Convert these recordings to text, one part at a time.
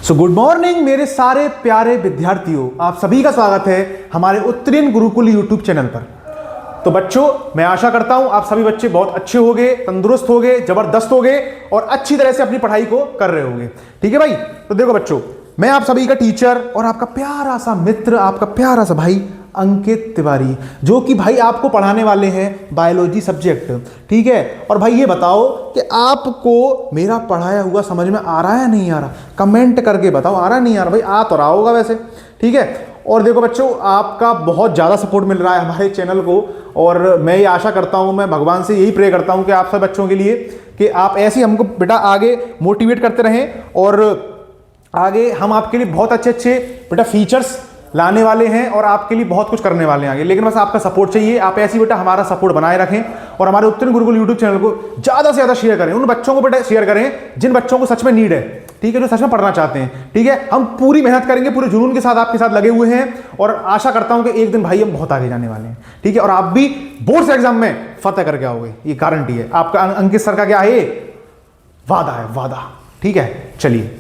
So good morning मेरे सारे प्यारे विद्यार्थियों, आप सभी का स्वागत है हमारे उत्तीर्ण गुरुकुल यूट्यूब चैनल पर। तो बच्चों, मैं आशा करता हूं आप सभी बच्चे बहुत अच्छे होंगे, तंदुरुस्त होंगे, जबरदस्त होंगे और अच्छी तरह से अपनी पढ़ाई को कर रहे होंगे। ठीक है भाई। तो देखो बच्चों, मैं आप सभी का टीचर और आपका प्यारा सा मित्र, आपका प्यारा सा भाई अंकित तिवारी, जो कि भाई आपको पढ़ाने वाले हैं बायोलॉजी सब्जेक्ट। ठीक है। और भाई ये बताओ कि आपको मेरा पढ़ाया हुआ समझ में आ रहा है या नहीं आ रहा? कमेंट करके बताओ, आ रहा नहीं आ रहा? भाई आ तो रहा होगा वैसे। ठीक है। और देखो बच्चों, आपका बहुत ज़्यादा सपोर्ट मिल रहा है हमारे चैनल को और मैं ये आशा करता हूँ, मैं भगवान से यही प्रे करता हूँ कि आप सब बच्चों के लिए कि आप ऐसे हमको बेटा आगे मोटिवेट करते रहें और आगे हम आपके लिए बहुत अच्छे अच्छे बेटा फीचर्स लाने वाले हैं और आपके लिए बहुत कुछ करने वाले हैं आगे। लेकिन बस आपका सपोर्ट चाहिए। आप ऐसी बेटा हमारा सपोर्ट बनाए रखें और हमारे उत्तीर्ण गुरुकुल यूट्यूब चैनल को ज़्यादा से ज़्यादा शेयर करें। उन बच्चों को बेटा शेयर करें जिन बच्चों को सच में नीड है। ठीक है, जो सच में पढ़ना चाहते हैं। ठीक है, हम पूरी मेहनत करेंगे, पूरे जुनून के साथ आपके साथ लगे हुए हैं और आशा करता हूं कि एक दिन भाई हम बहुत आगे जाने वाले हैं। ठीक है। और आप भी बोर्ड्स एग्जाम में फतेह करके आओगे, ये गारंटी है। आपका अंकित सर का क्या है? वादा है, वादा। ठीक है। चलिए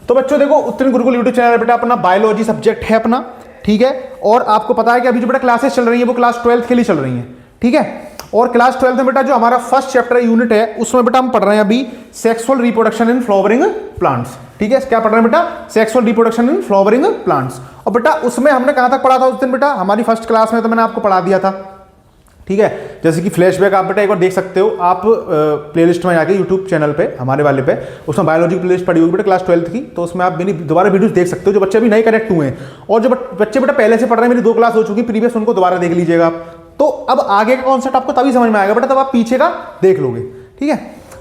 तो बच्चों देखो, उत्तीर्ण गुरुकुल यूट्यूब चैनल बेटा अपना बायोलॉजी सब्जेक्ट है अपना। ठीक है। और आपको पता है कि अभी जो बेटा क्लासेस चल रही है वो क्लास 12th के लिए चल रही है। ठीक है। और क्लास 12th में बेटा जो हमारा फर्स्ट चैप्टर यूनिट है उसमें बेटा हम पढ़ रहे हैं अभी sexual reproduction in flowering plants. ठीक है। क्या पढ़ रहे हैं बेटा? Sexual reproduction in flowering plants. और बेटा उसमें हमने कहां तक पढ़ा था उस दिन बेटा? हमारी फर्स्ट क्लास में तो मैंने आपको पढ़ा दिया था। ठीक है। जैसे कि फ्लैशबैक आप बेटा एक बार देख सकते हो, आप प्लेलिस्ट में जाके यूट्यूब चैनल पे हमारे वाले पे, उसमें बायोलॉजी की प्लेलिस्ट पड़ी हुई बेटा क्लास 12th की, तो उसमें आप मेरी दोबारा वीडियोस देख सकते हो। जो बच्चे अभी नए कनेक्ट हुए हैं और जो बच्चे बेटा पहले से पढ़ रहे हैं, मेरी 2 क्लास हो चुकी प्रीवियस, उनको दोबारा देख लीजिएगा आप। तो अब आगे का कॉन्सेप्ट आपको तभी समझ में आएगा बेटा, तब आप पीछे का देख लोगे। ठीक है।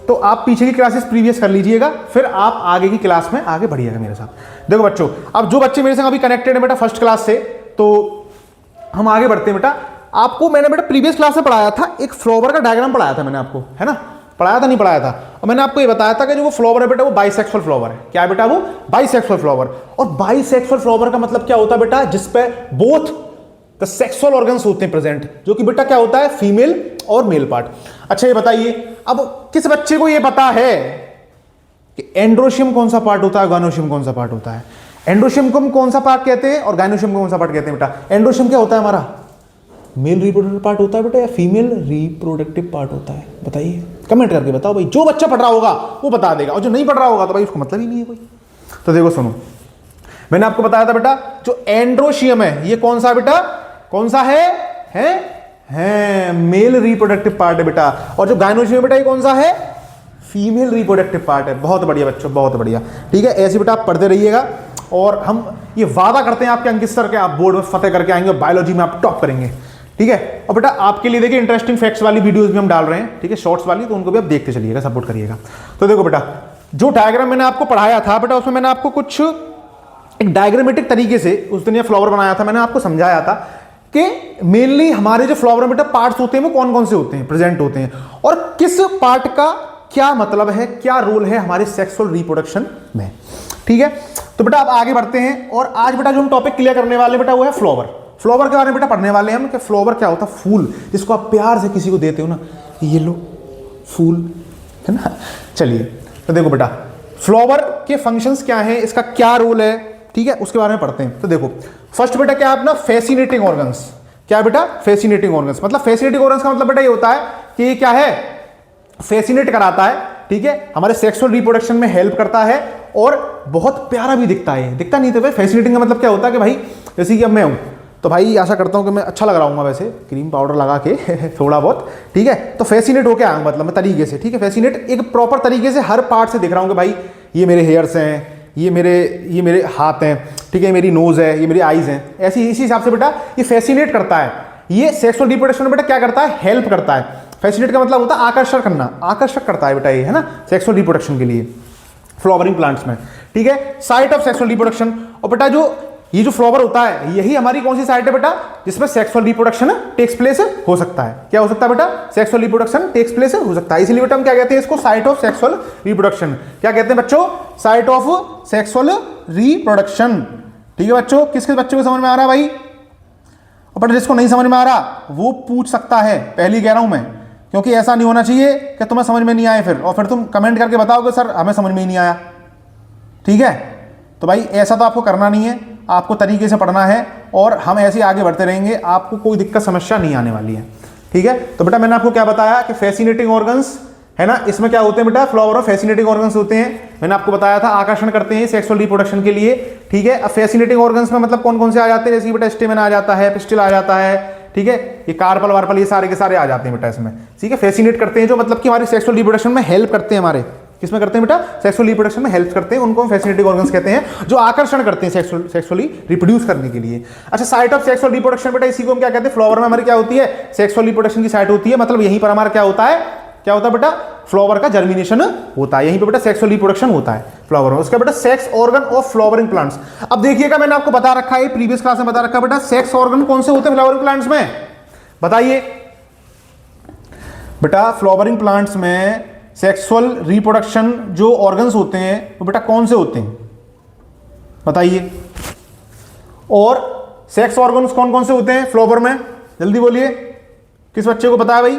तो आप पीछे की क्लासेस प्रीवियस कर लीजिएगा, फिर आप आगे की क्लास में आगे बढ़िएगा मेरे साथ। देखो बच्चों, अब जो बच्चे मेरे संग अभी कनेक्टेड है बेटा फर्स्ट क्लास से, तो हम आगे बढ़ते हैं बेटा। आपको मैंने बेटा प्रीवियस क्लास में पढ़ाया था, एक फ्लावर का डायग्राम पढ़ाया था मैंने आपको, है ना? पढ़ाया था नहीं पढ़ाया था? और मैंने आपको ये बताया था कि जो वो फ्लावर है बेटा वो बाइसेक्सुअल फ्लावर है। क्या है बेटा? वो बाइसेक्सुअल फ्लावर। और बाइसेक्सुअल फ्लावर का मतलब क्या होता है बेटा? जिसपे बोथ द सेक्सुअल ऑर्गन्स होते हैं प्रेजेंट, जो कि बेटा क्या होता है? फीमेल और मेल पार्ट। अच्छा ये बताइए, अब किस बच्चे को ये पता है कि एंड्रोशियम कौन सा पार्ट होता है, गायनोशियम कौन सा पार्ट होता है? एंड्रोशियम को हम कौन सा पार्ट कहते हैं और गायनोशियम को कौन सा पार्ट कहते हैं बेटा? एंड्रोशियम क्या होता है हमारा? मेल रिप्रोडक्टिव पार्ट होता है बेटा या फीमेल रिप्रोडक्टिव पार्ट होता है? बताइए, कमेंट करके बताओ भाई। जो बच्चा पढ़ रहा होगा वो बता देगा और जो नहीं पढ़ रहा होगा तो भाई उसको मतलब ही नहीं है कोई। तो देखो सुनो, मैंने आपको बताया था बेटा जो एंड्रोशियम है ये कौन सा बेटा? कौन सा है मेल रिप्रोडक्टिव पार्ट है बेटा। और जो गायनोशियम बेटा ये कौन सा है? फीमेल रिप्रोडक्टिव पार्ट है। बहुत बढ़िया बच्चों, बहुत बढ़िया। ठीक है। ऐसे बेटा आप पढ़ते रहिएगा और हम ये वादा करते हैं आपके अंकित सर के, आप बोर्ड में फतेह करके आएंगे और बायोलॉजी में आप टॉप करेंगे। ठीक है। और बेटा आपके लिए देखिए इंटरेस्टिंग फैक्ट्स वाली वीडियोस भी हम डाल रहे हैं। ठीक है, शॉर्ट्स वाली, तो उनको भी आप देखते चलिएगा, सपोर्ट करिएगा। तो देखो बेटा, जो डायग्राम मैंने आपको पढ़ाया था बेटा, उसमें मैंने आपको कुछ एक डायग्रामेटिक तरीके से उस दिन ये फ्लावर बनाया था। मैंने आपको समझाया था कि मेनली हमारे जो फ्लावर में बेटा पार्ट्स होते हैं वो कौन कौन से होते हैं, प्रेजेंट होते हैं, और किस पार्ट का क्या मतलब है, क्या रोल है हमारे सेक्सुअल रिप्रोडक्शन में। ठीक है। तो बेटा अब आगे बढ़ते हैं और आज बेटा जो हम टॉपिक क्लियर करने वाले बेटा वो है फ्लावर। फ्लावर के बारे में बेटा पढ़ने वाले हैं हम कि फ्लावर क्या होता है? फूल, जिसको आप प्यार से किसी को देते हो ना, ये लो फूल, है ना? चलिए तो देखो बेटा, फ्लावर के फंक्शंस क्या हैं, इसका क्या रोल है, ठीक है, उसके बारे में पढ़ते हैं। तो देखो फर्स्ट बेटा क्या है अपना? Fascinating organs. क्या है बेटा? Fascinating organs. मतलब फैसिनेटिंग ऑर्गन्स का मतलब बेटा ये होता है कि ये क्या है? फैसिनेट कराता है। ठीक है, हमारे सेक्सुअल रिप्रोडक्शन में हेल्प करता है और बहुत प्यारा भी दिखता है। दिखता नहीं तो भाई फैसिनेटिंग का मतलब क्या होता है कि भाई जैसे कि अब मैं हूं तो भाई आशा करता हूं कि मैं अच्छा लग रहा हूँ वैसे क्रीम पाउडर लगा के थोड़ा बहुत। ठीक है, तो फैसिनेट होके आया मतलब मैं तरीके से। ठीक है, फैसिनेट एक प्रॉपर तरीके से हर पार्ट से दिख रहा हूँ कि भाई ये मेरे हेयर्स हैं, ये मेरे हाथ हैं, ठीक है, मेरी नोज है, ये मेरी आईज हैं। ऐसी इसी हिसाब से बेटा ये फैसिनेट करता है। ये सेक्सुअल रिप्रोडक्शन में बेटा क्या करता है? हेल्प करता है। फैसिनेट का मतलब होता है आकर्षण करना, आकर्षक करता है बेटा ये, है ना, सेक्सुअल रिप्रोडक्शन के लिए फ्लावरिंग प्लांट्स में। ठीक है, साइट ऑफ सेक्सुअल रिप्रोडक्शन। और बेटा जो ये जो फ्लावर होता है यही हमारी कौन सी साइट है बेटा? जिसमें सेक्सुअल रिप्रोडक्शन टेक्स प्लेस हो सकता है। क्या हो सकता है बेटा? सेक्सुअल रिप्रोडक्शन टेक्स प्लेस हो सकता है। इसलिए बेटा हम क्या कहते हैं इसको? Site of sexual reproduction. क्या कहते हैं बच्चों? Site of sexual reproduction. ठीक है बच्चों, किस किस बच्चों को समझ में आ रहा है भाई? और बेटा जिसको नहीं समझ में आ रहा वो पूछ सकता है, पहले कह रहा हूं मैं, क्योंकि ऐसा नहीं होना चाहिए कि तुम्हें समझ में नहीं आए फिर और फिर तुम कमेंट करके बताओ कि सर हमें समझ में ही नहीं आया। ठीक है, तो भाई ऐसा तो आपको करना नहीं है, आपको तरीके से पढ़ना है और हम ऐसे आगे बढ़ते रहेंगे, आपको कोई दिक्कत समस्या नहीं आने वाली है। ठीक है, तो बेटा मैंने आपको क्या बताया कि फैसिनेटिंग ऑर्गन्स है ना, इसमें क्या होते हैं बेटा, फ्लावर और फैसिनेटिंग ऑर्गन्स होते हैं। मैंने आपको बताया था आकर्षण करते हैं सेक्सुअल रिप्रोडक्शन के लिए। ठीक है, अब फैसिनेटिंग ऑर्गन्स में मतलब कौन कौन से आ जाते हैं, जैसे बेटा स्टेमन आ जाता है, पिस्टिल आ जाता है, ठीक है, ये कार्पल वार्पल ये सारे के सारे आ जाते हैं बेटा इसमें। ठीक है, फैसिनेट करते हैं जो मतलब कि हमारी सेक्सुअल रिप्रोडक्शन में हेल्प करते हैं, हमारे किसमें करते हैं बेटा, सेक्सुअल रिप्रोडक्शन में हेल्प करते हैं, उनको हम फैसिनेटिंग ऑर्गन्स कहते हैं, जो आकर्षण करते हैं सेक्सुअली रिप्रोड्यूस करने के लिए। अच्छा, साइट ऑफ सेक्सुअल रिप्रोडक्शन बेटा इसी को हम क्या कहते हैं, फ्लावर में हमारी क्या होती है, सेक्सुअल रिप्रोडक्शन की साइट होती है, मतलब यहीं पर हमारा क्या होता है बेटा, फ्लावर का जर्मिनेशन होता है, यहीं पे बेटा सेक्सुअल रिप्रोडक्शन होता है फ्लावर में। उसका बेटा sex organ of flowering plants. अब देखिएगा मैंने आपको बता रखा है, प्रीवियस क्लास में बता रखा है बेटा, सेक्स ऑर्गन कौन से होते हैं फ्लावरिंग प्लांट्स में, बताइए बेटा। फ्लावरिंग प्लांट्स में सेक्सुअल रिप्रोडक्शन जो ऑर्गन्स होते हैं वो बेटा कौन से होते हैं, बताइए। और सेक्स ऑर्गन्स कौन कौन से होते हैं फ्लावर में, जल्दी बोलिए, किस बच्चे को पता है भाई।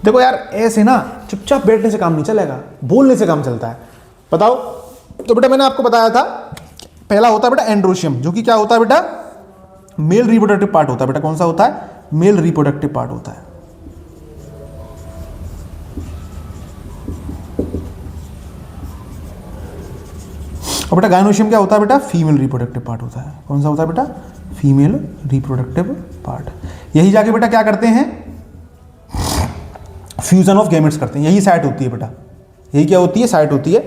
देखो यार, ऐसे ना चुपचाप बैठने से काम नहीं चलेगा, बोलने से काम चलता है, बताओ। तो बेटा मैंने आपको बताया था, पहला होता है बेटा एंड्रोशियम, जो कि क्या होता है बेटा, मेल रिप्रोडक्टिव पार्ट होता है बेटा। कौन सा होता है, मेल रिप्रोडक्टिव पार्ट होता है। और बेटा गायनोशियम क्या होता है बेटा, फीमेल रिप्रोडक्टिव पार्ट होता है। कौन सा होता है बेटा, फीमेल रिप्रोडक्टिव पार्ट। यही जाके बेटा क्या करते हैं, फ्यूजन ऑफ गैमेट्स करते हैं, यही साइट होती है बेटा, यही क्या होती है, साइट होती है।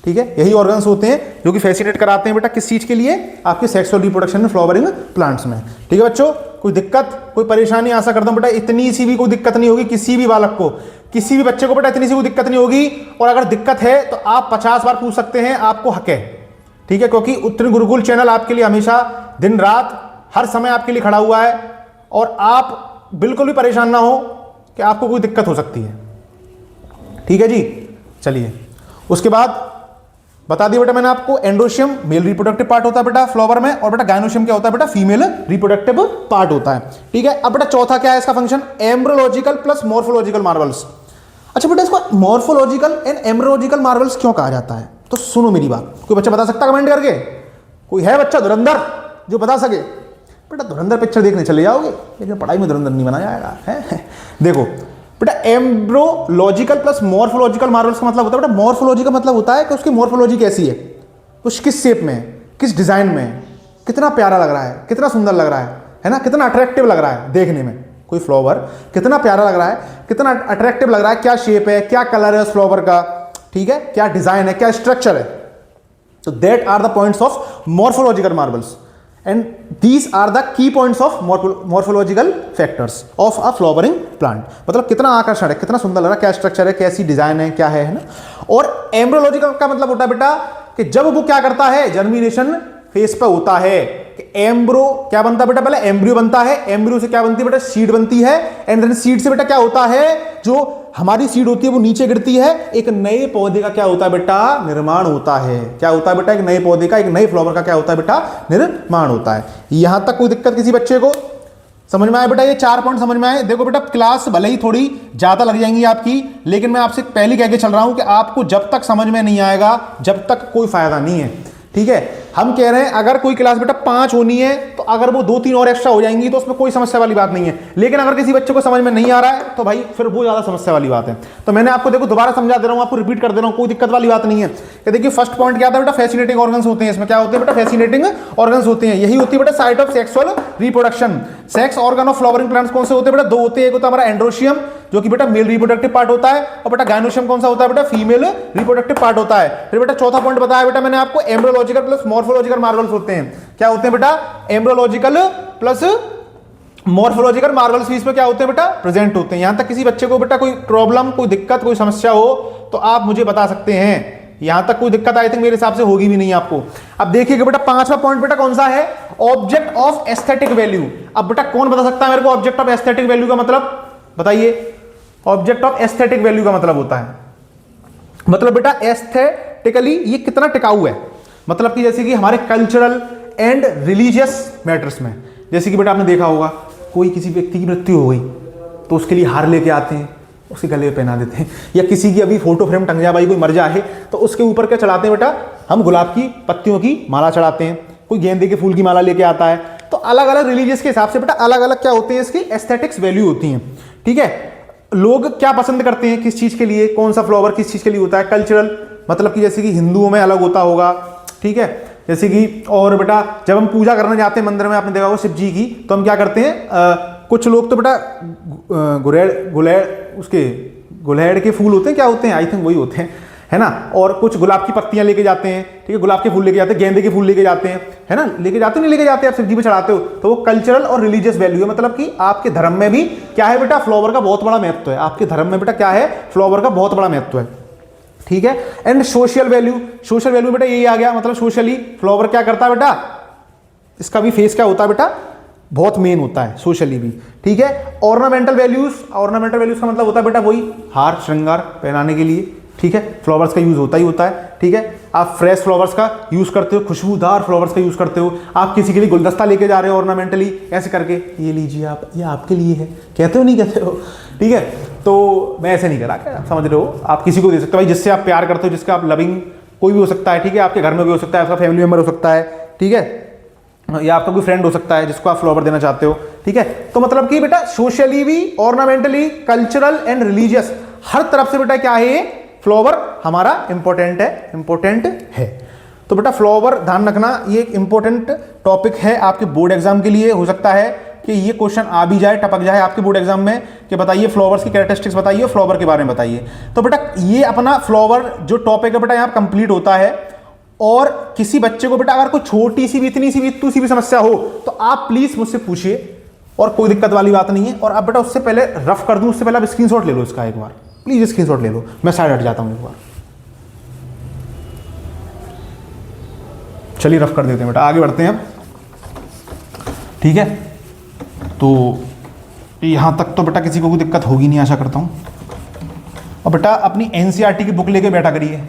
ठीक है, यही ऑर्गन्स होते हैं जो कि फैसिनेट कराते हैं बेटा किस चीज के लिए, आपके सेक्सुअल रिप्रोडक्शन में फ्लावरिंग प्लांट्स में। ठीक है बच्चों, कोई दिक्कत कोई परेशानी, आशा करता हूं बेटा इतनी सी भी कोई दिक्कत नहीं होगी किसी भी बालक को, किसी भी बच्चे को बेटा इतनी सी कोई दिक्कत नहीं होगी। और अगर दिक्कत है तो आप 50 बार पूछ सकते हैं, आपको हक है। ठीक है, क्योंकि उत्तरी गुरुकुल चैनल आपके लिए हमेशा दिन रात हर समय आपके लिए खड़ा हुआ है, और आप बिल्कुल भी परेशान ना हो कि आपको कोई दिक्कत हो सकती है। ठीक है जी, चलिए उसके बाद बता दिया बेटा मैंने आपको, एंड्रोशियम मेल रिप्रोडक्टिव पार्ट होता है बेटा फ्लावर में, और बेटा गायनोशियम क्या होता है बेटा, फीमेल रिप्रोडक्टिव पार्ट होता है। ठीक है, अब बेटा चौथा क्या है इसका function, embryological plus morphological Marvels. अच्छा बेटा, इसको मॉर्फोलॉजिकल एंड एम्ब्रोलॉजिकल मार्वल्स क्यों कहा जाता है, तो सुनो मेरी बात, कोई बच्चा बता सकता कमेंट करके, कोई है बच्चा धुरंधर जो बता सके। बेटा धुरंधर पिक्चर देखने चले जाओगे, लेकिन पढ़ाई में धुरंधर नहीं बना जाएगा है। देखो बेटा, एम्ब्रोलॉजिकल प्लस मॉर्फोलॉजिकल मार्वल्स का मतलब होता है बेटा, मॉर्फोलॉजी का मतलब होता है कि उसकी मॉर्फोलॉजी कैसी है, कुछ किस शेप में, किस डिजाइन में, कितना प्यारा लग रहा है, कितना सुंदर लग रहा है ना, कितना अट्रैक्टिव लग रहा है देखने में। कोई फ्लावर कितना प्यारा लग रहा है, कितना अट्रैक्टिव लग रहा है, क्या शेप है, क्या कलर है उस फ्लावर का, ठीक है, क्या डिजाइन है, क्या स्ट्रक्चर है। तो that are the points of morphological marvels, and these are the key points of morphological factors of a flowering plant। मतलब कितना आकर्षण है, कितना सुंदर लग रहा है, क्या स्ट्रक्चर है, कैसी डिजाइन है, क्या है ना। और एम्ब्रोलॉजिकल का मतलब होता है बेटा कि जब वो क्या करता है, जर्मिनेशन फेज पे होता है, कि एम्ब्रो क्या बनता है बेटा, पहले एम्ब्रियो बनता है, एम्ब्रियो से क्या बनती है बेटा, सीड बनती है, एंड देन सीड से बेटा क्या होता है, जो हमारी सीड होती है वो नीचे गिरती है, एक नए पौधे का क्या होता है बेटा, निर्माण होता है। क्या होता है बेटा, एक नए पौधे का, एक नए फ्लावर का क्या होता है बेटा, निर्माण होता है। यहां तक कोई दिक्कत किसी बच्चे को समझ में आया बेटा, ये 4 पॉइंट समझ में आए। देखो बेटा, क्लास भले ही थोड़ी ज्यादा लग जाएंगी आपकी, लेकिन मैं आपसे पहले कह के चल रहा हूं कि आपको जब तक समझ में नहीं आएगा जब तक कोई फायदा नहीं है। ठीक है, हम कह रहे हैं अगर कोई क्लास बेटा 5 होनी है तो अगर वो 2-3 और एक्स्ट्रा हो जाएंगी तो उसमें कोई समस्या वाली बात नहीं है, लेकिन अगर किसी बच्चे को समझ में नहीं आ रहा है तो भाई फिर वो ज्यादा समस्या वाली बात है। तो मैंने आपको देखो दोबारा समझा दे रहा हूं, आपको रिपीट कर दे रहा हूं, कोई दिक्कत वाली बात नहीं है। कि देखिए फर्स्ट पॉइंट क्या था बेटा, फैसिनेटिंग ऑर्गन्स होते हैं, इसमें क्या होते हैं बेटा, फैसिनेटिंग ऑर्गन्स होते हैं, यही होती है बेटा site of sexual reproduction. Sex organ of flowering plants कौन से होते हैं बेटा, 2 होते हैं, एक होता है हमारा एंड्रोशियम जो कि बेटा मेल रिप्रोडक्टिव पार्ट होता है, और बेटा गायनोशियम कौन सा होता है बेटा, फीमेल रिप्रोडक्टिव पार्ट होता है। फिर बेटा चौथा पॉइंट बताया बेटा मैंने आपको, एम्ब्रोलॉजिकल प्लस मॉर्फोलॉजिकल मार्वल्स होते हैं। क्या होते हैं बेटा, एम्ब्रोलॉजिकल प्लस मॉर्फोलॉजिकल मार्वल्स भी इसमें क्या होते हैं बेटा, प्रेजेंट होते हैं। यहां तक किसी बच्चे को बेटा कोई प्रॉब्लम, कोई दिक्कत, कोई समस्या हो तो आप मुझे बता सकते हैं। यहां तक कोई दिक्कत आई थिंक मेरे हिसाब से होगी भी नहीं आपको। अब देखिएगा बेटा 5वां पॉइंट बेटा कौन सा है, ऑब्जेक्ट ऑफ एस्थेटिक वैल्यू। अब बेटा कौन बता सकता है मेरे को ऑब्जेक्ट ऑफ एस्थेटिक वैल्यू का मतलब, बताइए। ऑब्जेक्ट ऑफ एस्थेटिक वैल्यू का मतलब होता है, मतलब बेटा एस्थेटिकली ये कितना टिकाऊ है, मतलब कि जैसे कि हमारे कल्चरल एंड रिलीजियस मैटर्स में, जैसे कि बेटा आपने देखा होगा कोई किसी व्यक्ति की मृत्यु हो गई तो उसके लिए हार लेके आते हैं, उसके गले में पहना देते हैं, या किसी की अभी फोटो फ्रेम टंग जाए, भाई कोई मर जाए तो उसके ऊपर क्या चढ़ाते हैं बेटा, हम गुलाब की पत्तियों की माला चढ़ाते हैं, कोई गेंदे के फूल की माला लेके आता है। तो अलग अलग रिलीजियस के हिसाब से बेटा अलग अलग क्या होते हैं, इसकी एस्थेटिक्स वैल्यू होती हैं। ठीक है, लोग क्या पसंद करते हैं, किस चीज के लिए, कौन सा फ्लावर किस चीज के लिए होता है, कल्चरल मतलब कि जैसे कि हिंदुओं में अलग होता होगा। ठीक है, जैसे कि और बेटा जब हम पूजा करने जाते हैं मंदिर में, आपने देखा होगा शिव जी की, तो हम क्या करते हैं, कुछ लोग तो बेटा गुलहेड़ के फूल होते हैं, क्या होते हैं, आई थिंक वही होते हैं, है ना, और कुछ गुलाब की पत्तियां लेके जाते हैं। ठीक है, गुलाब के फूल लेके जाते हैं, गेंदे के फूल लेके जाते हैं, है ना, लेके जाते नहीं लेके जाते, आप शिव जी पे चढ़ाते हो। तो वो कल्चरल और रिलीजियस वैल्यू है, मतलब कि आपके धर्म में भी क्या है बेटा, फ्लावर का बहुत बड़ा महत्व है। आपके धर्म में बेटा क्या है, फ्लावर का बहुत बड़ा महत्व है। ठीक है, एंड सोशल वैल्यू बेटा यही आ गया, मतलब सोशली फ्लावर क्या करता है बेटा, इसका भी फेस क्या होता है बेटा, बहुत मेन होता है सोशली भी। ठीक है, ऑर्नामेंटल वैल्यूज का मतलब होता है बेटा वही हार श्रृंगार पहनाने के लिए। ठीक है, फ्लावर्स का यूज होता ही होता है। ठीक है, आप फ्रेश फ्लावर्स का यूज करते हो, खुशबूदार फ्लावर्स का यूज करते हो, आप किसी के लिए गुलदस्ता लेके जा रहे हो ऑर्नामेंटली ऐसे करके, ये लीजिए आप, ये आपके लिए है, कहते हो नहीं कहते हो। ठीक है, तो मैं ऐसे नहीं करा, क्या आप समझ रहे हो, आप किसी को दे सकते हो भाई, जिससे आप प्यार करते हो, जिसका आप लविंग, कोई भी हो सकता है। ठीक है, आपके घर में भी हो सकता है, आपका फैमिली मेंबर हो सकता है। ठीक है, या आपका कोई फ्रेंड हो सकता है जिसको आप फ्लावर देना चाहते हो। ठीक है, तो मतलब कि बेटा सोशली भी, ऑर्नामेंटली, कल्चरल एंड रिलीजियस, हर तरफ से बेटा क्या है, ये फ्लावर हमारा इंपॉर्टेंट है। तो बेटा फ्लावर ध्यान रखना, ये एक इंपॉर्टेंट टॉपिक है आपके बोर्ड एग्जाम के लिए। हो सकता है कि ये क्वेश्चन आ भी जाए, टपक जाए आपके बोर्ड एग्जाम में कि बताइए फ्लावर्स की कैरेक्टरिस्टिक्स बताइए, फ्लावर के बारे में बताइए। तो बेटा ये अपना फ्लावर जो टॉपिक है बेटा यहाँ कंप्लीट होता है। और किसी बच्चे को बेटा अगर कोई छोटी सी भी, इतनी सी भी, इतनी सी भी समस्या हो तो आप प्लीज मुझसे पूछिए, और कोई दिक्कत वाली बात नहीं है। और अब बेटा उससे पहले रफ कर दूं, उससे पहले आप स्क्रीनशॉट ले लो इसका, एक बार प्लीज स्क्रीनशॉट ले लो, मैं साइड हट जाता हूं एक बार। चलिए रफ कर देते हैं बेटा, आगे बढ़ते हैं। ठीक है, तो यहां तक तो बेटा किसी को कोई दिक्कत होगी नहीं, आशा करता हूं। और बेटा अपनी एनसीईआरटी की बुक लेके बैठा करिए।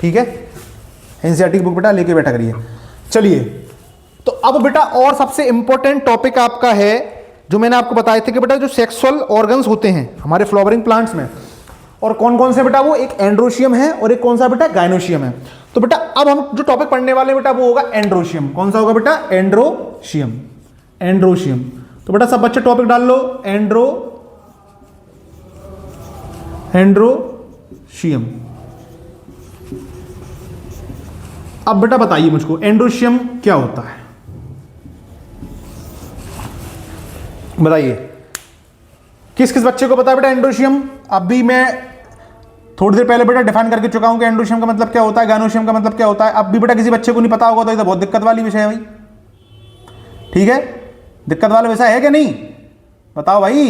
ठीक है, एनसीईआरटी की बुक बेटा लेके बैठा करिए। चलिए, तो अब बेटा और सबसे इंपॉर्टेंट टॉपिक आपका है जो मैंने आपको बताए थे कि बेटा जो सेक्सुअल ऑर्गन्स होते हैं हमारे फ्लावरिंग प्लांट्स में, और कौन कौन से बेटा, वो एक एंड्रोशियम है और एक कौन सा बेटा, गायनोशियम है। तो बेटा अब हम जो टॉपिक पढ़ने वाले हैं बेटा वो होगा एंड्रोशियम। कौन सा होगा बेटा, एंड्रोशियम। तो बेटा सब बच्चे टॉपिक डाल लो, एंड्रोशियम। अब बेटा बताइए मुझको एंड्रोशियम क्या होता है, बताइए किस किस बच्चे को पता है बेटा एंड्रोशियम। अभी मैं थोड़ी देर पहले बेटा डिफाइन करके चुका हूं कि एंड्रोशियम का मतलब क्या होता है, गायनोशियम का मतलब क्या होता है। अब भी बेटा किसी बच्चे को नहीं पता होगा तो ये तो बहुत दिक्कत वाली विषय है भाई। ठीक है, दिक्कत वाला विषय है कि नहीं, बताओ भाई,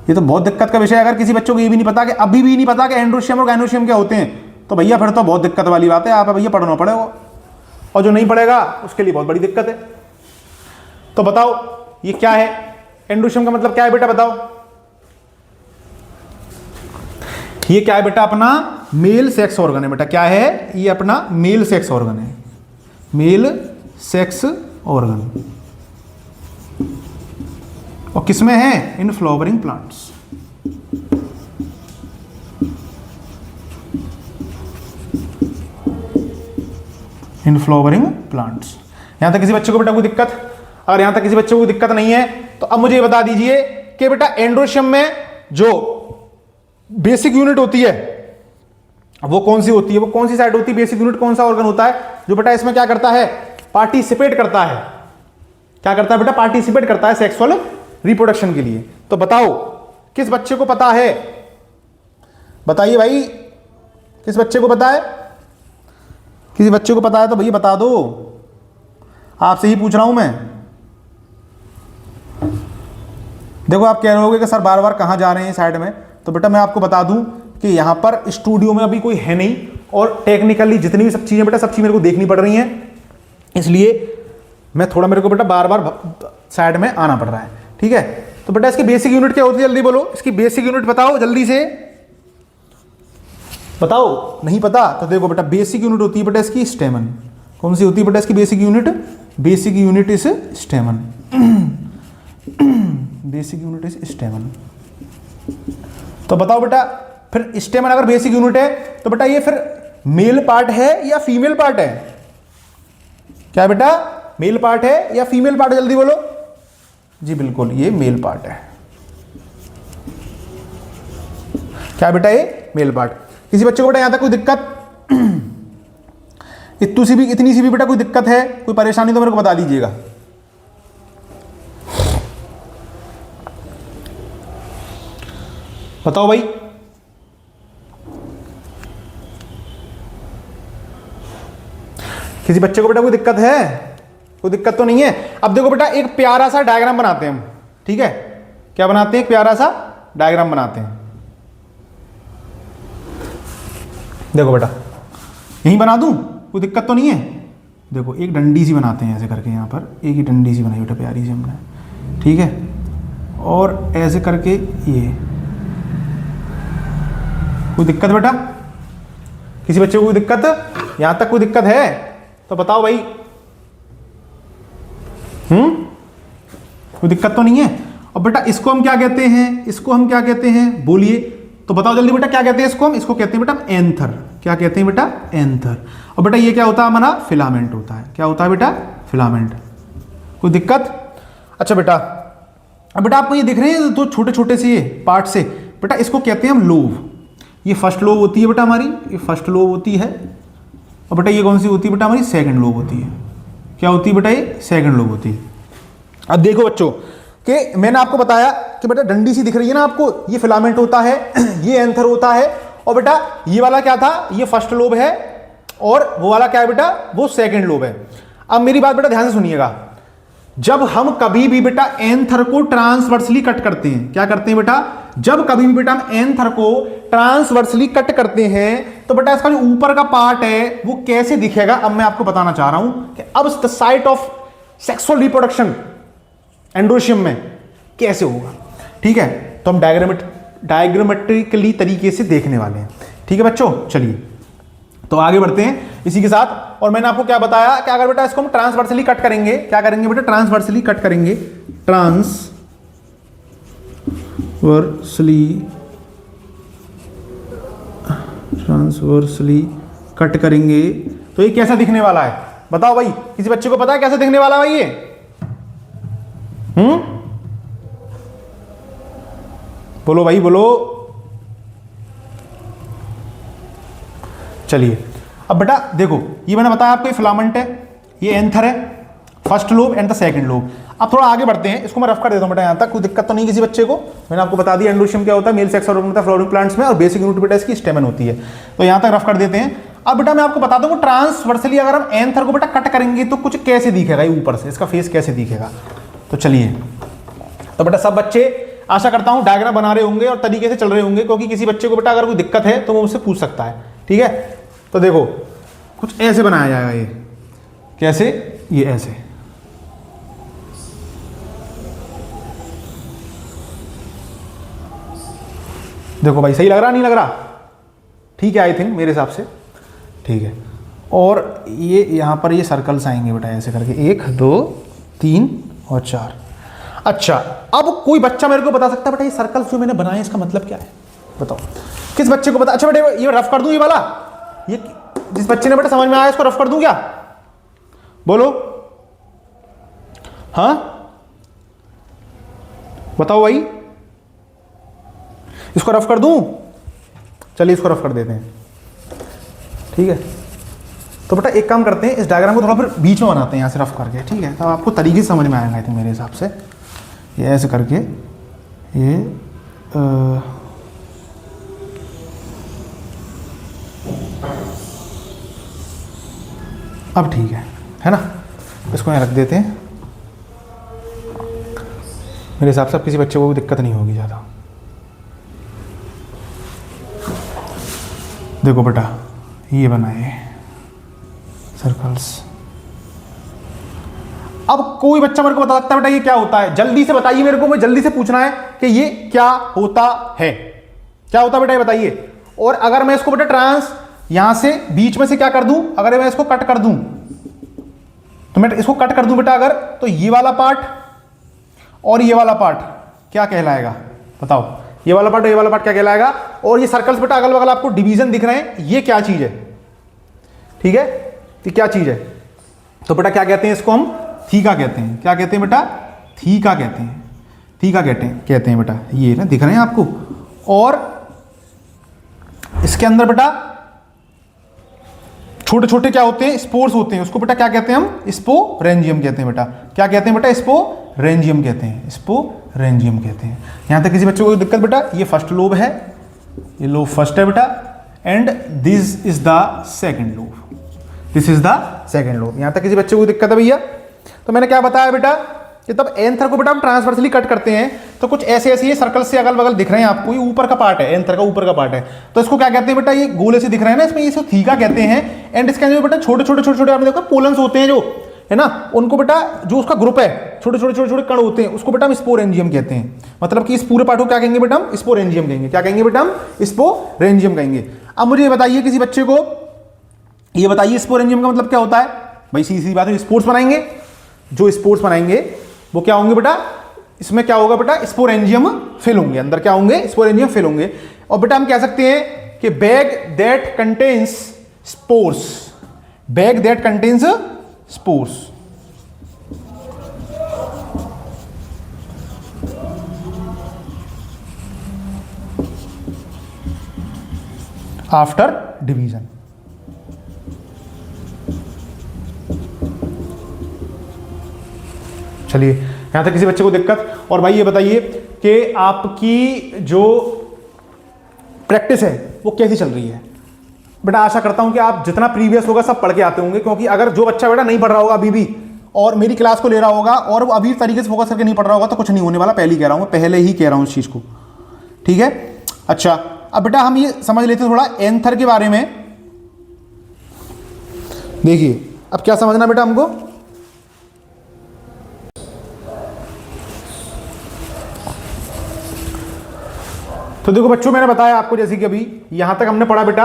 ये तो बहुत दिक्कत का विषय है। अगर किसी बच्चों को ये भी नहीं पता कि अभी भी नहीं पता कि एंड्रोशियम और गायनोशियम क्या होते हैं, तो भैया फिर तो बहुत दिक्कत वाली बात है, आप भैया पढ़ना पड़ेगा, और जो नहीं पढ़ेगा उसके लिए बहुत बड़ी दिक्कत है। तो बताओ ये क्या है, एंड्रोशियम का मतलब क्या है बेटा, बताओ। ये क्या है बेटा, अपना मेल सेक्स ऑर्गन है बेटा। क्या है ये, अपना मेल सेक्स ऑर्गन है, मेल सेक्स ऑर्गन। और किसमें है, in flowering plants. In flowering plants. यहां तक किसी बच्चे को बेटा कोई दिक्कत, अगर यहां तक किसी बच्चे को कोई दिक्कत नहीं है तो अब मुझे ये बता दीजिए कि बेटा एंड्रोशियम में जो बेसिक यूनिट होती है वो कौन सी होती है, वो कौन सी साइड होती है, बेसिक यूनिट कौन सा ऑर्गन होता है जो बेटा इसमें क्या करता है, पार्टिसिपेट करता है। क्या करता है बेटा, पार्टिसिपेट करता है सेक्सुअल रिप्रोडक्शन के लिए। तो बताओ किस बच्चे को पता है, बताइए भाई, किस बच्चे को पता है, किसी बच्चे को पता है तो भैया बता दो, आपसे ही पूछ रहा हूं मैं। देखो आप कह रहे होगे कि सर बार बार कहां जा रहे हैं साइड में, तो बेटा मैं आपको बता दूं कि यहां पर स्टूडियो में अभी कोई है नहीं, और टेक्निकली जितनी भी सब चीजें बेटा, सब चीजें मेरे को देखनी पड़ रही हैं, इसलिए मैं थोड़ा, मेरे को बेटा बार बार साइड में आना पड़ रहा है। ठीक है, तो बेटा इसकी बेसिक यूनिट क्या होती है, जल्दी बोलो, इसकी बेसिक यूनिट बताओ जल्दी से, बताओ। नहीं पता तो देखो बेटा, बेसिक यूनिट होती है बेटा इसकी स्टेमन। कौन सी होती है बेटा इसकी basic unit, basic unit is स्टेमन, basic unit is स्टेमन। तो बताओ बेटा, फिर स्टेमन अगर बेसिक यूनिट है तो बेटा ये फिर मेल पार्ट है या फीमेल पार्ट है? क्या बेटा मेल पार्ट है या फीमेल पार्ट है? जल्दी बोलो। जी बिल्कुल, ये मेल पार्ट है। क्या बेटा ये मेल पार्ट। किसी बच्चे को बेटा यहां तक कोई दिक्कत, इतनी सी भी बेटा कोई दिक्कत है, कोई परेशानी तो मेरे को बता दीजिएगा। बताओ भाई। किसी बच्चे को बेटा कोई दिक्कत है? कोई दिक्कत तो नहीं है। अब देखो बेटा एक प्यारा सा डायग्राम बनाते हैं हम, ठीक है? क्या बनाते हैं? एक प्यारा सा डायग्राम बनाते हैं। देखो बेटा यहीं बना दूं, कोई दिक्कत तो नहीं है? देखो एक डंडी सी बनाते हैं ऐसे करके, यहां पर एक ही डंडी सी बनाई बेटा प्यारी सी हमने, ठीक है? और ऐसे करके ये, कोई दिक्कत बेटा? किसी बच्चे को कोई दिक्कत? यहां तक कोई दिक्कत है तो बताओ भाई। कोई दिक्कत तो नहीं है? और बेटा इसको हम क्या कहते हैं? इसको हम क्या कहते हैं? बोलिए तो बताओ जल्दी बेटा, क्या कहते हैं इसको? हम इसको कहते हैं बेटा एंथर। क्या कहते हैं बेटा? एंथर। और बेटा ये क्या होता है हमारा? फिलामेंट होता है। क्या होता है बेटा? फिलामेंट। कोई दिक्कत? अच्छा बेटा, अब बेटा आपको ये दिख रहे हैं दो छोटे छोटे से ये पार्ट से, बेटा इसको कहते हैं हम लोब। ये फर्स्ट लोब होती है बेटा हमारी, ये फर्स्ट लोब होती है। और बेटा ये कौन सी होती है बेटा? हमारी सेकंड लोब होती है। क्या होती है बेटा? ये सेकंड लोब होती है। अब देखो बच्चों कि मैंने आपको बताया कि बेटा डंडी सी दिख रही है ना आपको, ये फिलामेंट होता है, ये एंथर होता है। और बेटा ये वाला क्या था? ये फर्स्ट लोब है। और वो वाला क्या है बेटा? वो सेकंड लोब है। अब मेरी बात बेटा ध्यान से सुनिएगा, जब हम कभी भी बेटा एंथर को ट्रांसवर्सली कट करते हैं, क्या करते हैं बेटा? जब कभी भी बेटा हम एंथर को ट्रांसवर्सली कट करते हैं तो बेटा इसका जो ऊपर का पार्ट है वो कैसे दिखेगा, अब मैं आपको बताना चाह रहा हूं कि अब the site of sexual reproduction androecium में कैसे होगा, ठीक है? तो हम डायग्रामेट्रिकली तरीके से देखने वाले हैं, ठीक है बच्चों? चलिए तो आगे बढ़ते हैं इसी के साथ। और मैंने आपको क्या बताया कि अगर बेटा इसको हम ट्रांसवर्सली कट करेंगे, क्या करेंगे बेटा? ट्रांसवर्सली कट करेंगे। ट्रांसवर्सली कट करेंगे तो ये कैसा दिखने वाला है? बताओ भाई, किसी बच्चे को पता है कैसे दिखने वाला है भाई ये? बोलो भाई बोलो। चलिए अब बेटा देखो, ये मैंने बताया आपको, ये फिलामेंट है, ये एंथर है, first lobe and the second lobe. अब थोड़ा आगे बढ़ते हैं, इसको मैं रफ कर देता हूं बेटा, यहां तक कोई दिक्कत तो नहीं किसी बच्चे को? मैंने आपको बता दिया एंड्रोशियम क्या होता है, मेल सेक्स ऑर्गन होता है फ्लावरिंग प्लांट्स में, और बेसिक यूनिट बेटा इसकी स्टेमन होती है। तो यहां तक रफ कर देते हैं। अब बेटा मैं आपको बता दूं ट्रांसवर्सली अगर हम एंथर को बेटा कट करेंगे तो कुछ कैसे दिखेगा, ये ऊपर से इसका फेस कैसे दिखेगा। तो चलिए, तो बेटा सब बच्चे आशा करता हूं डायग्राम बना रहे होंगे और तरीके से चल रहे होंगे, क्योंकि किसी बच्चे को बेटा अगर कोई दिक्कत है तो वो मुझसे पूछ सकता है, ठीक है? तो देखो कुछ ऐसे बनाया जाएगा, ये कैसे? ये ऐसे। देखो भाई सही लग रहा नहीं लग रहा? ठीक है, आई थिंक मेरे हिसाब से ठीक है। और ये यहां पर ये सर्कल्स आएंगे बेटा ऐसे करके, 1 2 3 और 4। अच्छा, अब कोई बच्चा मेरे को बता सकता है बेटा ये सर्कल्स जो मैंने बनाए इसका मतलब क्या है? बताओ किस बच्चे को पता? अच्छा बेटा ये रफ कर दूं, ये वाला, ये जिस बच्चे ने बेटा समझ में आया इसको रफ कर दूं क्या? बोलो हाँ बताओ भाई, इसको रफ कर दूं? चलिए इसको रफ कर देते हैं, ठीक है? तो बेटा एक काम करते हैं, इस डायग्राम को थोड़ा फिर बीच में बनाते हैं यहां से रफ करके, ठीक है? तो आपको तरीके से समझ में आएगा आई थिंक मेरे हिसाब से। ये ऐसे करके ये अब ठीक है ना? इसको यहाँ रख देते हैं। मेरे हिसाब से अब किसी बच्चे को भी दिक्कत नहीं होगी ज़्यादा। देखो बेटा ये बनाए सर्कल्स। अब कोई बच्चा मेरे को बता सकता है बेटा ये क्या होता है? जल्दी से बताइए मेरे को, मैं जल्दी से पूछना है कि ये क्या होता है? क्या होता है बेटा ये बताइए। और अगर मैं इसको बेटा यहां से बीच में से क्या कर दूं, अगर मैं इसको कट कर दूं तो मैं इसको कट कर दूं बेटा अगर, तो ये वाला पार्ट और ये वाला पार्ट क्या कहलाएगा? बताओ, ये वाला पार्ट और ये वाला पार्ट क्या कहलाएगा? और ये सर्कल्स बेटा अगल बगल आपको डिवीजन दिख रहे हैं, ये क्या चीज है? ठीक है, ये क्या चीज है? तो बेटा क्या कहते हैं इसको? हम थीका कहते हैं। क्या कहते हैं बेटा? थीका कहते हैं। थीका कहते हैं बेटा, ये ना दिख रहे हैं आपको। और इसके अंदर बेटा छोटे छोटे क्या होते हैं? स्पोर्स होते हैं। उसको बेटा क्या कहते हैं? हम स्पोरेंजियम कहते हैं बेटा। क्या कहते हैं बेटा? स्पोरेंजियम कहते हैं। स्पोरेंजियम कहते हैं। यहां तक किसी बच्चे को दिक्कत बेटा? ये फर्स्ट लोब है, ये लोब फर्स्ट है बेटा, and this is the second lobe. This is the second lobe. यहां तक किसी बच्चे को दिक्कत है भैया? तो मैंने क्या बताया बेटा कि तब एंथर को बेटा हम ट्रांसवर्सली कट करते हैं तो कुछ ऐसे ऐसे ये सर्कल से अगल बगल दिख रहे हैं आपको, ये ऊपर का पार्ट है, एंथर का ऊपर का पार्ट है। तो इसको क्या कहते हैं बेटा? ये गोले से दिख रहे हैं ना, इसमें ये थीका कहते हैं। एंड इसके अंदर बेटा छोटे छोटे छोटे छोटे आपने देखा पोलन्स होते हैं जो है ना, उनको बेटा जो उसका ग्रुप है, छोटे छोटे छोटे छोटे कण होते हैं, उसको बेटा हम स्पोरेंजियम कहते हैं। मतलब कि इस पूरे पार्ट को क्या कहेंगे बेटा? हम स्पोरेंजियम कहेंगे। क्या कहेंगे बेटा? हम स्पोरेंजियम कहेंगे। अब मुझे ये बताइए किसी बच्चे को, ये बताइए स्पोरेंजियम का मतलब क्या होता है? भाई सीधी सी बात है, स्पोर्स बनाएंगे। जो स्पोर्स बनाएंगे वो क्या होंगे बेटा? इसमें क्या होगा बेटा? स्पोरेंजियम फिल होंगे, अंदर क्या होंगे? स्पोरेंजियम फिल होंगे। और बेटा हम कह सकते हैं कि bag that contains spores, bag that contains spores. After division. चलिए यहां तक किसी बच्चे को दिक्कत? और भाई ये बताइए कि आपकी जो प्रैक्टिस है वो कैसी चल रही है? बेटा आशा करता हूं कि आप जितना प्रीवियस होगा सब पढ़ के आते होंगे, क्योंकि अगर जो बच्चा बेटा नहीं पढ़ रहा होगा अभी भी और मेरी क्लास को ले रहा होगा और वो अभी तरीके से फोकस करके नहीं पढ़ रहा होगा तो कुछ नहीं होने वाला। पहले ही कह रहा हूं, पहले ही कह रहा हूं इस चीज को, ठीक है? अच्छा, अब बेटा हम ये समझ लेते हैं थोड़ा एंथर के बारे में। देखिए अब क्या समझना बेटा हमको? तो देखो बच्चों, मैंने बताया आपको जैसे कि अभी यहां तक हमने पढ़ा बेटा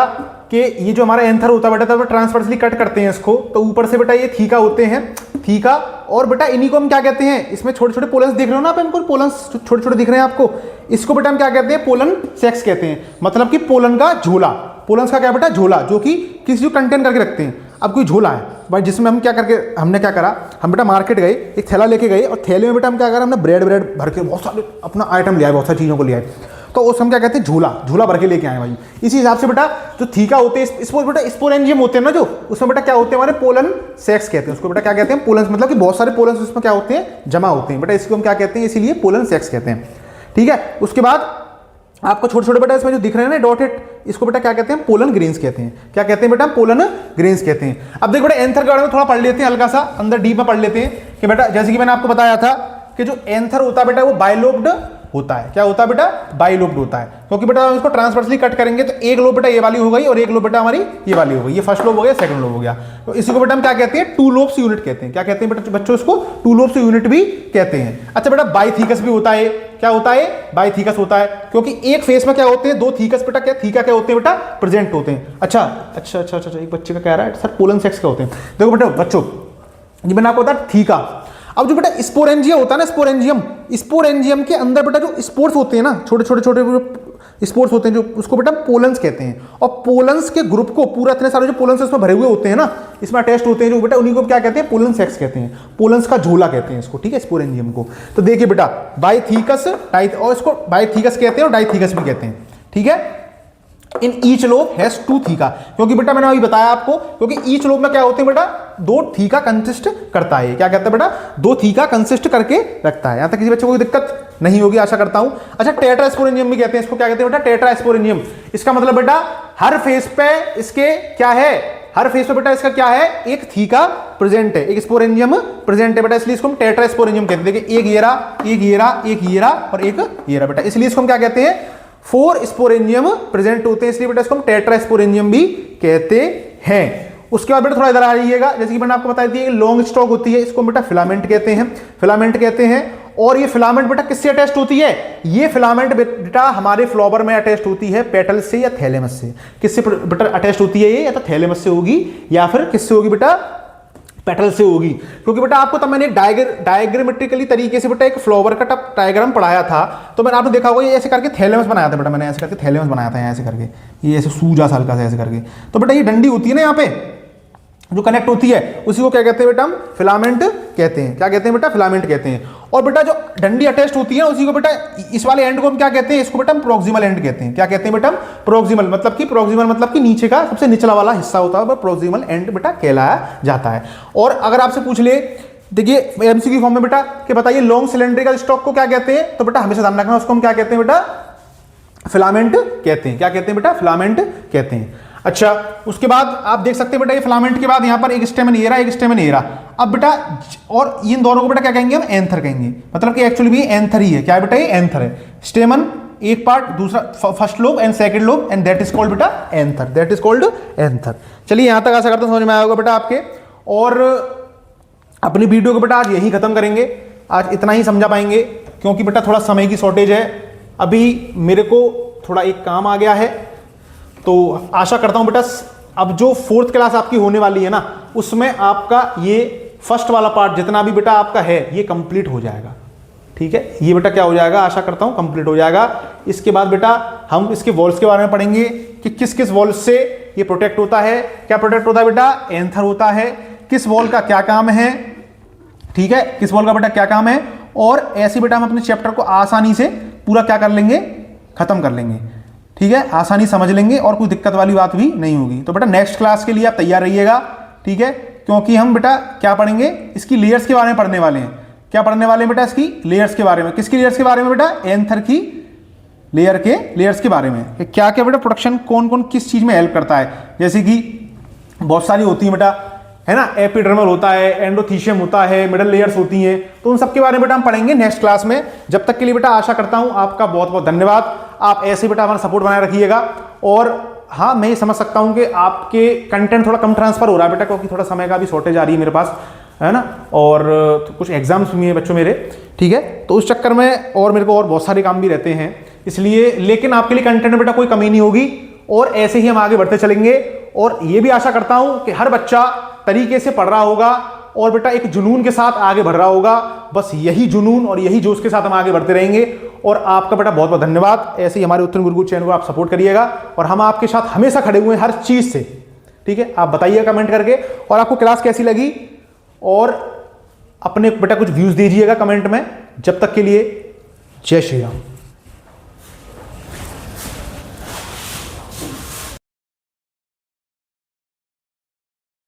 कि ये जो हमारा एंथर होता है बेटा, तब ट्रांसवर्सली कट करते हैं इसको, तो ऊपर से बेटा ये थीका होते हैं, थीका। और बेटा इन्हीं को हम क्या कहते हैं? इसमें छोटे छोटे पोलन्स दिख रहे हो ना आप, इनको पोलन्स छोटे छोटे दिख रहे हैं आपको, इसको बेटा हम क्या कहते हैं? पोलन सेक्स कहते हैं। मतलब कि पोलन का झोला, पोलन्स का क्या बेटा? झोला, जो कि किसी को कंटेन करके रखते हैं। अब कोई झोला है भाई, जिसमें हम क्या करके, हमने क्या करा, हम बेटा मार्केट गए, एक थैला लेके गए और थैले में बेटा हम क्या करा, हमने ब्रेड भर के बहुत सारे अपना आइटम लिया है, बहुत सारी चीज़ों को लिया है। तो उस हम क्या कहते हैं? झोला, झोला भर के लेके आए भाई। इसी हिसाब से बेटा जो थीका होते हैं, इसको बेटा स्पोरेंजियम होते हैं ना, जो उसमें बेटा क्या होते हैं? हमारे पोलन सेक्स कहते हैं उसको बेटा। क्या कहते हैं? पोलन्स, मतलब कि बहुत सारे पोलन्स उसमें क्या होते हैं? जमा होते हैं बेटा, इसको हम क्या कहते हैं? इसीलिए पोलन सेक्स कहते हैं, ठीक है? उसके बाद आपको छोटे छोटे बेटा इसमें जो दिख रहे हैं ना डॉटेड, इसको बेटा क्या कहते हैं? पोलन ग्रेन्स कहते हैं। क्या कहते हैं बेटा? पोलन ग्रेन्स कहते हैं। अब देखो बेटा एंथर के बारे में थोड़ा पढ़ लेते हैं, हल्का सा अंदर डीप में पढ़ लेते हैं कि बेटा जैसे कि मैंने आपको बताया था कि जो एंथर होता है बेटा वो बाइलोब्ड होता है। क्या होता है बेटा? बाइलोब्ड होता है, क्योंकि बेटा हम इसको ट्रांसवर्सली कट करेंगे तो एक लोब बेटा ये वाली हो गई और एक लोब बेटा हमारी ये वाली हो गई। ये फर्स्ट लोब हो गया, सेकंड लोब हो गया। तो इसी को बेटा हम क्या कहते हैं? टू लोब्स यूनिट कहते हैं। क्या कहते हैं बेटा बच्चों? इसको टू लोब्स यूनिट भी कहते हैं। अच्छा बेटा बाइथीकस भी होता है। क्या होता है? बाइथीकस होता है, क्योंकि एक फेस में क्या होते हैं? दो थीकस बेटा, क्या थीका क्या होते हैं बेटा? प्रेजेंट होते हैं। अच्छा अच्छा अच्छा अच्छा, एक बच्चे का कह रहा है सर पोलन सेक्स क्या होते हैं। देखो बेटा बच्चों, ये मैंने आपको बताया थीका। अब जो बेटा स्पोरेंजियम होता है ना, स्पोरेंजियम, स्पोरेंजियम के अंदर बेटा जो स्पोर्स होते हैं ना, छोटे छोटे छोटे स्पोर्स होते हैं, जो उसको बेटा पोलन्स कहते हैं। और पोलन्स के ग्रुप को पूरा, इतने सारे जो पोलन्स इसमें भरे हुए होते हैं ना, इसमें अटैच्ड होते हैं जो बेटा, उन्हीं को क्या कहते हैं? पोलन सेक्स कहते हैं। पोलन्स का झोला कहते हैं इसको, ठीक है? स्पोरेंजियम को। तो देखिए बेटा बाइथीकस, और इसको बाइथीकस कहते हैं और डाइथीकस भी कहते हैं, ठीक है? In each lobe has two theca, क्योंकि बेटा मैंने अभी बताया आपको, क्योंकि ईच लोब में क्या होते हैं बेटा? दो थीका कंसिस्ट करता है। क्या कहता है बेटा? दो थीका कंसिस्ट करके रखता है। यहां तक किसी बच्चे को कोई दिक्कत नहीं होगी आशा करता हूं। अच्छा टेट्रास्पोरेंजियम भी कहते हैं इसको। क्या कहते हैं बेटा? टेट्रास्पोरेंजियम। इसका मतलब बेटा हर फेस पे इसके क्या है? हर फेस पे बेटा इसका क्या है? एक थीका प्रेजेंट है, एक स्पोरेंजियम प्रेजेंट है बेटा, इसलिए इसको हम टेट्रास्पोरेंजियम कहते हैं। देखिए एक येरा, एक येरा, एक येरा और एक येरा बेटा, इसलिए इसको हम क्या कहते हैं? 4 स्पोरेंजियम प्रेजेंट होते हैं, इसलिए बेटा इसको हम टेट्रास्पोरेंजियम भी कहते हैं। उसके बाद बेटा थोड़ा इधर आ जाइएगा, जैसे कि मैंने आपको बता दी लॉन्ग स्टॉक होती है, इसको बेटा फिलामेंट कहते हैं, फिलामेंट कहते हैं। और ये फिलामेंट बेटा किससे अटैच्ड होती है? ये फिलामेंट बेटा हमारे फ्लावर में अटैच्ड होती है पेटल से या थैलेमस से। किससे बेटा अटैच्ड होती है ये? या तो थैलेमस से होगी या फिर किससे होगी बेटा? पेटल से होगी। क्योंकि बेटा आपको तब मैंने डायग्रामेट्रिकली तरीके से बेटा एक फ्लावर का डायग्राम पढ़ाया था, तो मैंने आपने देखा होगा ये ऐसे करके थैलेमस बनाया था बेटा, मैंने ऐसे करके थैलेमस बनाया था, ऐसे करके ये ऐसे सूजा सा हल्का सा ऐसे करके। तो बेटा ये डंडी होती है ना यहाँ पे, जो कनेक्ट होती है उसी को क्या कहते हैं बेटा, हम फिलामेंट कहते हैं। क्या कहते हैं बेटा, फिलामेंट कहते हैं। और बेटा जो डंडी अटैच्ड होती है उसी को बेटा, इस वाले एंड को हम क्या कहते हैं, इसको बेटा हम प्रोक्सिमल एंड कहते हैं। क्या कहते हैं बेटा, प्रोक्सिमल मतलब कि नीचे का सबसे निचला वाला हिस्सा होता है, प्रोक्सिमल एंड बेटा कहलाया जाता है। और अगर आपसे पूछ ले, देखिए एमसीक्यू फॉर्म में बेटा कि बताइए लॉन्ग सिलेंड्रिकल स्टॉक को क्या कहते हैं, तो बेटा हमेशा ध्यान रखना उसको हम क्या कहते हैं बेटा, फिलामेंट कहते हैं। क्या कहते हैं बेटा, फिलामेंट कहते हैं। अच्छा, उसके बाद आप देख सकते हैं बेटा, ये फिलामेंट के बाद यहां पर एक स्टेमन ये रहा, एक स्टेमन ये रहा। अब बेटा और इन दोनों को बेटा क्या कहेंगे, हम एंथर कहेंगे। मतलब कि एक्चुअली भी एंथर ही है। क्या है बेटा, ये एंथर है। स्टेमन एक पार्ट, दूसरा first lobe and second lobe, and that is called beta anther, that is called anther. चलिए यहां तक आशा करता हूं समझ में आया होगा बेटा आपके। और अपनी वीडियो को बेटा आज यही खत्म करेंगे। आज इतना ही समझा पाएंगे क्योंकि बेटा थोड़ा समय की शॉर्टेज है। अभी मेरे को थोड़ा एक काम आ गया है, तो आशा करता हूं बेटा अब जो 4th क्लास आपकी होने वाली है ना, उसमें आपका ये फर्स्ट वाला पार्ट जितना भी बेटा आपका है ये कंप्लीट हो जाएगा। ठीक है, ये बेटा क्या हो जाएगा, आशा करता हूं कंप्लीट हो जाएगा। इसके बाद बेटा हम इसके वॉल्स के बारे में पढ़ेंगे कि किस किस वॉल्स से ये प्रोटेक्ट होता है। क्या प्रोटेक्ट होता है बेटा, एंथर होता है। किस वॉल का क्या काम है, ठीक है, किस वॉल का बेटा क्या काम है। और ऐसे बेटा हम अपने चैप्टर को आसानी से पूरा क्या कर लेंगे, खत्म कर लेंगे। ठीक है, आसानी समझ लेंगे और कोई दिक्कत वाली बात भी नहीं होगी। तो बेटा नेक्स्ट क्लास के लिए आप तैयार रहिएगा। ठीक है, क्योंकि हम बेटा क्या पढ़ेंगे, इसकी लेयर्स के बारे में पढ़ने वाले हैं। क्या पढ़ने वाले हैं बेटा, इसकी लेयर्स के बारे में। किसकी लेयर्स के बारे में बेटा, एंथर की लेयर्स के बारे में। क्या क्या बेटा प्रोटेक्शन कौन कौन किस चीज में हेल्प करता है, जैसे कि बहुत सारी होती है बेटा, है ना, एपिडर्मल होता है, एंडोथीशियम होता है, मिडल लेयर्स होती हैं। तो उन सबके बारे में बेटा हम पढ़ेंगे नेक्स्ट क्लास में। जब तक के लिए बेटा आशा करता हूं आपका बहुत बहुत धन्यवाद। आप ऐसे बेटा हमारा सपोर्ट बनाए रखिएगा। और हाँ, मैं ये समझ सकता हूं कि आपके कंटेंट थोड़ा कम ट्रांसफर हो रहा है बेटा, क्योंकि थोड़ा समय का भी शॉर्टेज आ रही है मेरे पास, है ना, और तो कुछ एग्जाम्स भी हैं बच्चों मेरे। ठीक है, तो उस चक्कर में और मेरे को और बहुत सारे काम भी रहते हैं इसलिए, लेकिन आपके लिए कंटेंट में बेटा कोई कमी नहीं होगी और ऐसे ही हम आगे बढ़ते चलेंगे। और ये भी आशा करता हूं कि हर बच्चा तरीके से पढ़ रहा होगा और बेटा एक जुनून के साथ आगे बढ़ रहा होगा। बस यही जुनून और यही जोश के साथ हम आगे बढ़ते रहेंगे। और आपका बेटा बहुत बहुत धन्यवाद। ऐसे ही हमारे उत्तरन गुरुकुल चैनल को आप सपोर्ट करिएगा और हम आपके साथ हमेशा खड़े हुए हैं हर चीज से। ठीक है, आप बताइए कमेंट करके और आपको क्लास कैसी लगी, और अपने बेटा कुछ व्यूज दीजिएगा कमेंट में। जब तक के लिए जय श्री राम।